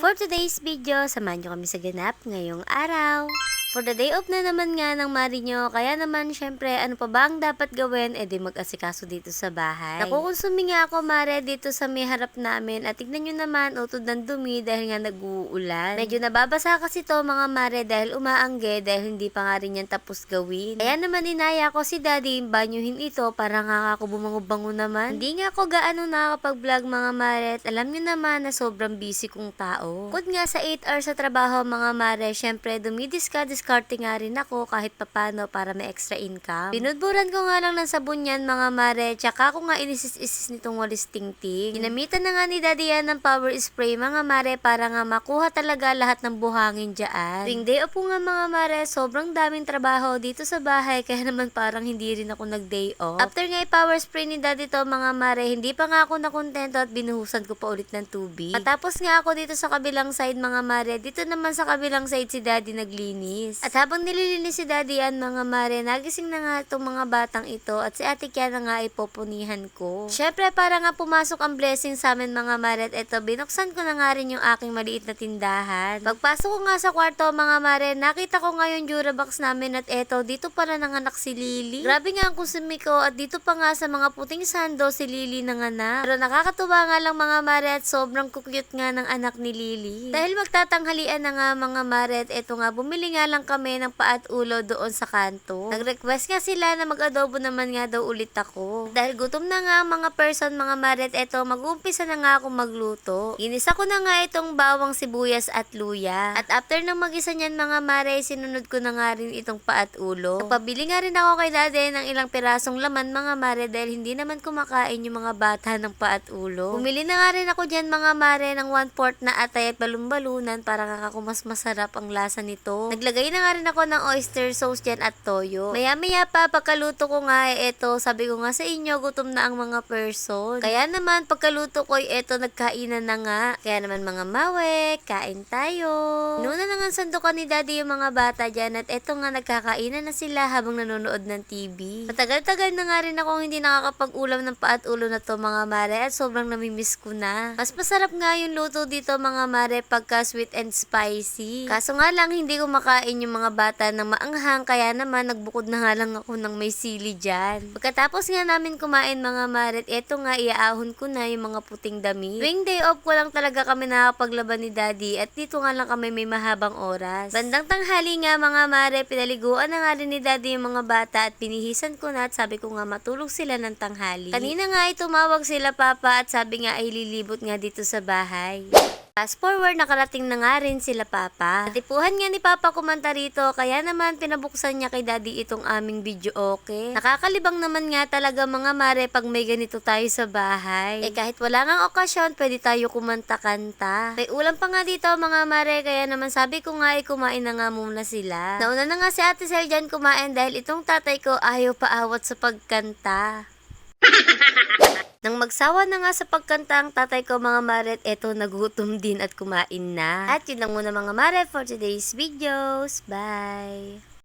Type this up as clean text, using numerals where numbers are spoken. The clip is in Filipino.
For today's video, samahan nyo kami sa ganap ngayong araw. For the day off na naman nga ng mari nyo, kaya naman syempre ano pa ba ang dapat gawin? Di mag-asikaso dito sa bahay. Nakukonsumi nga ako mare dito sa may harap namin at tignan nyo naman utod ng dumi dahil nga nag-uulan. Medyo nababasa kasi to mga mare dahil umaangge dahil hindi pa nga rin yan tapos gawin. Kaya naman inaya ko si daddy banyuhin ito para nga ako bumango-bango naman. Hindi nga ako gaano nakakapag-vlog mga mare at alam nyo naman na sobrang busy kong tao. Bukod nga sa 8 hours sa trabaho mga mare, syempre diskarte nga rin ako kahit papano para may extra income. Pinudburan ko nga lang ng sabon yan mga mare, tsaka ako nga inisis-isis nitong walis tingting. Ginamitan na nga ni daddy yan ng power spray mga mare para nga makuha talaga lahat ng buhangin dyan. Tuwing day off nga mga mare, sobrang daming trabaho dito sa bahay kaya naman parang hindi rin ako nag-day off. After nga i-power spray ni daddy to mga mare, hindi pa nga ako nakontento at binuhusan ko pa ulit ng tubig. Matapos nga ako dito sa kabilang side mga mare, dito naman sa kabilang side si daddy naglinis. At habang nililinis si daddy yan mga mare, nagising na nga itong mga batang ito at si ate Kia na nga ipopunihan ko. Syempre para nga pumasok ang blessing sa amin mga mare at eto binuksan ko na nga rin yung aking maliit na tindahan. Pagpasok ko nga sa kwarto mga mare, nakita ko nga yung Durabox namin at eto dito pala nanganak si Lily. Grabe nga ang kusumi ko at dito pa nga sa mga puting sando si Lily nanganak. Pero nakakatuwa nga lang mga mare at sobrang cute nga ng anak ni Lily. Dahil magtatanghalian na nga mga mare at eto nga bumili nga lang kami ng paat ulo doon sa kanto. Nag-request nga sila na mag-adobo naman nga daw ulit ako. Dahil gutom na nga ang mga person mga mare at eto mag-uumpisa na nga ako magluto. Ginisa ko na nga itong bawang sibuyas at luya. At after ng mag-isa niyan mga mare, sinunod ko na nga rin itong paat ulo. Nagpabili nga rin ako kay daddy ng ilang pirasong laman mga mare dahil hindi naman kumakain yung mga bata ng paat ulo. Bumili na nga rin ako dyan mga mare ng 1/4 na atay at balumbalunan para mas masarap ang lasa nito. Naglagay na nga rin ako ng oyster sauce dyan at toyo. Maya-maya pa pagkaluto ko nga eto, sabi ko nga sa inyo gutom na ang mga person. Kaya naman pagkaluto ko eto nagkainan na nga. Kaya naman mga mawe, kain tayo. Noon na nga sandukan ni daddy yung mga bata dyan at eto nga nagkakainan na sila habang nanonood ng TV. Matagal-tagal na nga rin akong hindi nakakapag-ulam ng paat ulo na to mga mare at sobrang namimiss ko na. Mas masarap nga yung luto dito mga mare pagka sweet and spicy. Kaso nga lang hindi ko makain yung mga bata ng maanghang kaya naman nagbukod na nga lang ako ng may sili dyan. Pagkatapos nga namin kumain mga mare, eto nga iaahon ko na yung mga puting damit. Tuwing day off ko lang talaga kami nakapaglaban ni daddy at dito nga lang kami may mahabang oras. Bandang tanghali nga mga mare, pinaliguan na nga rin ni daddy yung mga bata at pinihisan ko na at sabi ko nga matulog sila ng tanghali. Kanina nga ay tumawag sila papa at sabi nga ay lilibot nga dito sa bahay. Fast forward, nakarating na nga rin sila papa. Natipuhan nga ni papa kumanta rito, kaya naman pinabuksan niya kay daddy itong aming video okay. Nakakalibang naman nga talaga mga mare pag may ganito tayo sa bahay. Kahit wala ngang okasyon, pwede tayo kumanta-kanta. May ulam pa nga dito mga mare, kaya naman sabi ko nga kumain na nga muna sila. Nauna na nga si ate Sel dyan kumain dahil itong tatay ko ayaw paawat sa pagkanta. Nang magsawa na nga sa pagkanta ang tatay ko mga mare, eto nagutom din at kumain na. At yun lang muna mga mare for today's videos. Bye!